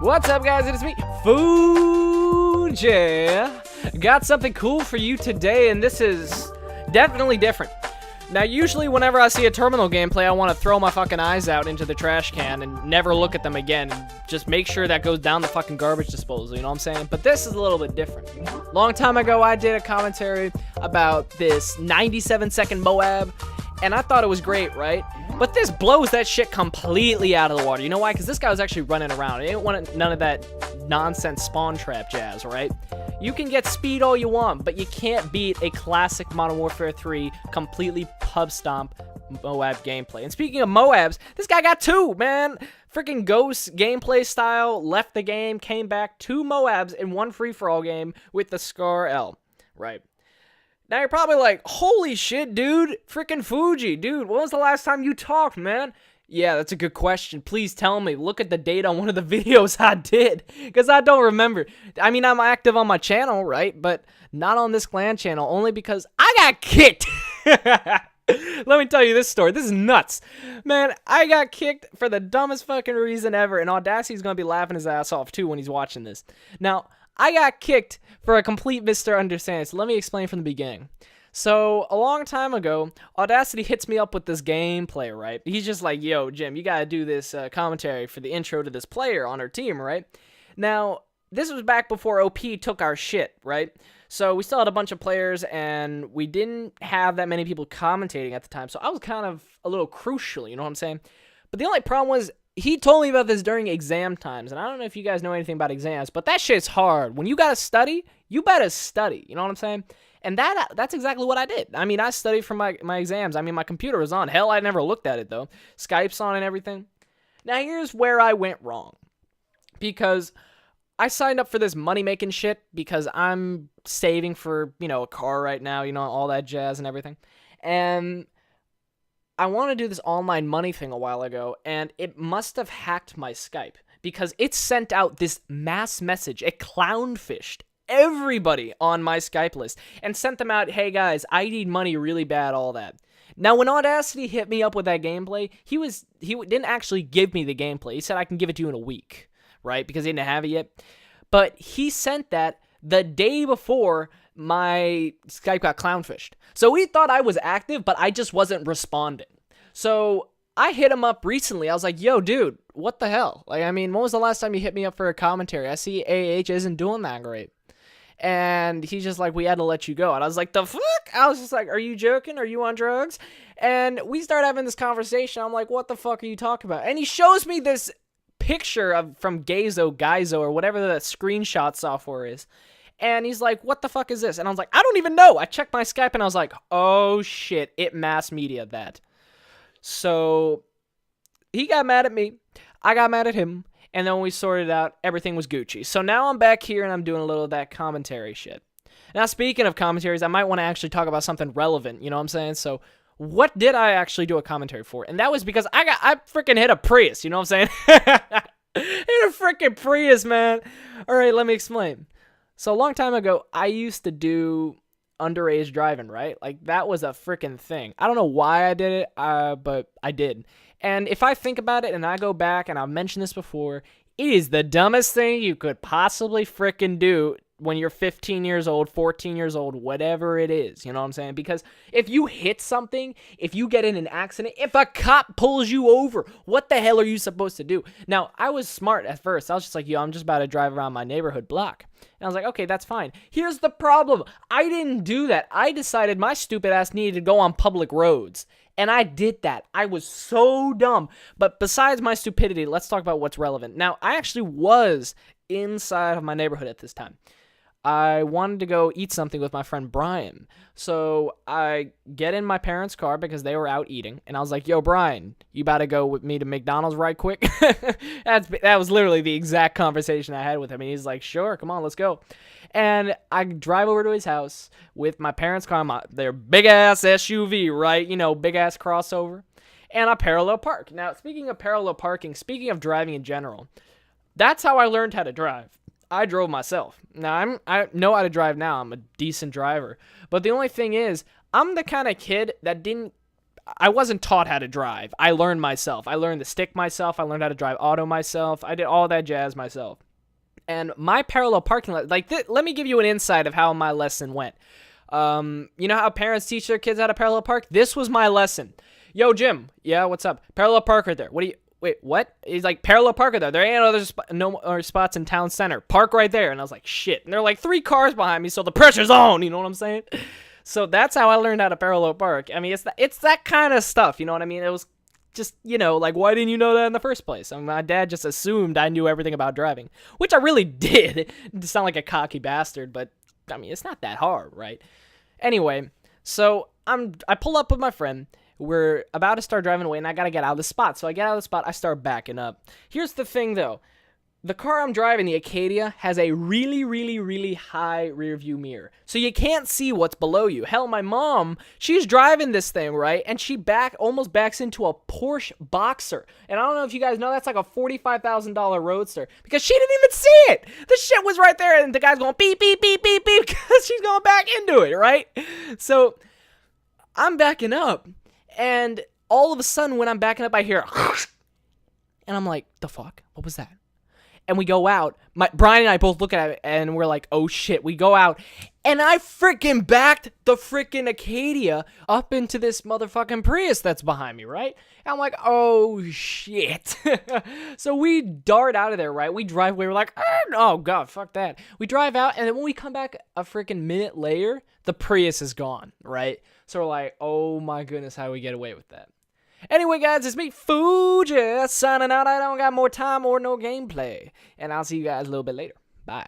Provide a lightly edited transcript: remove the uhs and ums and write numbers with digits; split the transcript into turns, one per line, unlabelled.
What's up, guys? It's me, Fuji. Got something cool for you today, and this is definitely different. Now, usually whenever I see a terminal gameplay, I want to throw my fucking eyes out into the trash can and never look at them again, and just make sure that goes down the fucking garbage disposal, you know what I'm saying? But this is a little bit different. Long time ago, I did a commentary about this 97-second Moab, and I thought it was great, right? But this blows that shit completely out of the water. You know why? Because this guy was actually running around. He didn't want none of that nonsense spawn trap jazz, right? You can get speed all you want, but you can't beat a classic Modern Warfare 3 completely pub stomp Moab gameplay. And speaking of Moabs, this guy got two, man. Freaking Ghost gameplay style, left the game, came back, two Moabs in one free-for-all game with the Scar L, right? Now you're probably like, holy shit, dude, freaking Fuji, dude, when was the last time you talked, man? Yeah, that's a good question. Please tell me. Look at the date on one of the videos I did, because I don't remember. I mean, I'm active on my channel, right? But not on this clan channel, only because I got kicked. Let me tell you this story. This is nuts. Man, I got kicked for the dumbest fucking reason ever, and Audacity's going to be laughing his ass off, too, when he's watching this. Now, I got kicked for a complete misunderstanding, so let me explain from the beginning. So, a long time ago, Audacity hits me up with this gameplay, right? He's just like, yo, Jim, you gotta do this commentary for the intro to this player on our team, right? Now, this was back before OP took our shit, right? So, we still had a bunch of players, and we didn't have that many people commentating at the time, so I was kind of a little crucial, you know what I'm saying? But the only problem was, he told me about this during exam times, and I don't know if you guys know anything about exams, but that shit's hard. When you gotta study, you better study, you know what I'm saying? And that's exactly what I did. I mean, I studied for my exams. I mean, my computer was on. Hell, I never looked at it, though. Skype's on and everything. Now, here's where I went wrong. Because I signed up for this money-making shit because I'm saving for, you know, a car right now, you know, all that jazz and everything. And I want to do this online money thing a while ago, and it must have hacked my Skype because it sent out this mass message. It clownfished everybody on my Skype list and sent them out, hey guys, I need money really bad, all that. Now, when Audacity hit me up with that gameplay, he didn't actually give me the gameplay. He said I can give it to you in a week, right? Because he didn't have it yet. But he sent that the day before my Skype got clownfished. So he thought I was active, but I just wasn't responding. So I hit him up recently. I was like, yo, dude, what the hell? Like, I mean, when was the last time you hit me up for a commentary? I see AAH isn't doing that great. And he's just like, we had to let you go. And I was like, the fuck? I was just like, are you joking? Are you on drugs? And we start having this conversation. I'm like, what the fuck are you talking about? And he shows me this picture from Geizo, or whatever the screenshot software is. And he's like, what the fuck is this? And I was like, I don't even know. I checked my Skype and I was like, oh shit, it mass media that. So he got mad at me. I got mad at him. And then when we sorted it out, everything was Gucci. So now I'm back here and I'm doing a little of that commentary shit. Now, speaking of commentaries, I might want to actually talk about something relevant, you know what I'm saying? So what did I actually do a commentary for? And that was because I freaking hit a Prius, you know what I'm saying? Hit a freaking Prius, man. All right, let me explain. So a long time ago, I used to do underage driving, right? Like, that was a freaking thing. I don't know why I did it, but I did. And if I think about it and I go back, and I've mentioned this before, it is the dumbest thing you could possibly freaking do when you're 15 years old, 14 years old, whatever it is, you know what I'm saying? Because if you hit something, if you get in an accident, if a cop pulls you over, what the hell are you supposed to do? Now, I was smart at first. I was just like, yo, I'm just about to drive around my neighborhood block. And I was like, okay, that's fine. Here's the problem. I didn't do that. I decided my stupid ass needed to go on public roads. And I did that. I was so dumb. But besides my stupidity, let's talk about what's relevant. Now, I actually was inside of my neighborhood at this time. I wanted to go eat something with my friend Brian. So I get in my parents' car because they were out eating. And I was like, yo, Brian, you about to go with me to McDonald's right quick? That was literally the exact conversation I had with him. And he's like, sure, come on, let's go. And I drive over to his house with my parents' car, their big-ass SUV, right? You know, big-ass crossover. And I parallel park. Now, speaking of parallel parking, speaking of driving in general, that's how I learned how to drive. I drove myself. Now, I know how to drive now. I'm a decent driver. But the only thing is, I'm the kind of kid that I wasn't taught how to drive. I learned myself. I learned the stick myself. I learned how to drive auto myself. I did all that jazz myself. And my parallel parking lot, like, let me give you an insight of how my lesson went. You know how parents teach their kids how to parallel park? This was my lesson. Yo, Jim. Yeah, what's up? Parallel park right there. Wait, what? He's like, parallel park right there. There ain't no other spots in town center. Park right there. And I was like, shit. And there are like 3 cars behind me, so the pressure's on. You know what I'm saying? So that's how I learned how to parallel park. I mean, it's that kind of stuff. You know what I mean? It was just, you know, like, why didn't you know that in the first place? I mean, my dad just assumed I knew everything about driving, which I really did. To sound like a cocky bastard, but I mean, it's not that hard, right? Anyway, so I pull up with my friend. We're about to start driving away, and I gotta get out of the spot. So I get out of the spot, I start backing up. Here's the thing, though. The car I'm driving, the Acadia, has a really, really, really high rear view mirror. So you can't see what's below you. Hell, my mom, she's driving this thing, right? And she almost backs into a Porsche Boxer. And I don't know if you guys know, that's like a $45,000 Roadster. Because she didn't even see it. The shit was right there, and the guy's going beep, beep, beep, beep, beep, because she's going back into it, right? So I'm backing up, and all of a sudden, when I'm backing up, I hear, and I'm like, the fuck? What was that? And we go out. Brian and I both look at it, and we're like, oh shit. We go out, and I freaking backed the freaking Acadia up into this motherfucking Prius that's behind me, right? And I'm like, oh shit. So we dart out of there, right? We drive away. We're like, oh god, fuck that. We drive out, and then when we come back a freaking minute later, the Prius is gone, right? So we're like, oh my goodness, how do we get away with that? Anyway, guys, it's me, Fuji, signing out. I don't got more time or no gameplay. And I'll see you guys a little bit later. Bye.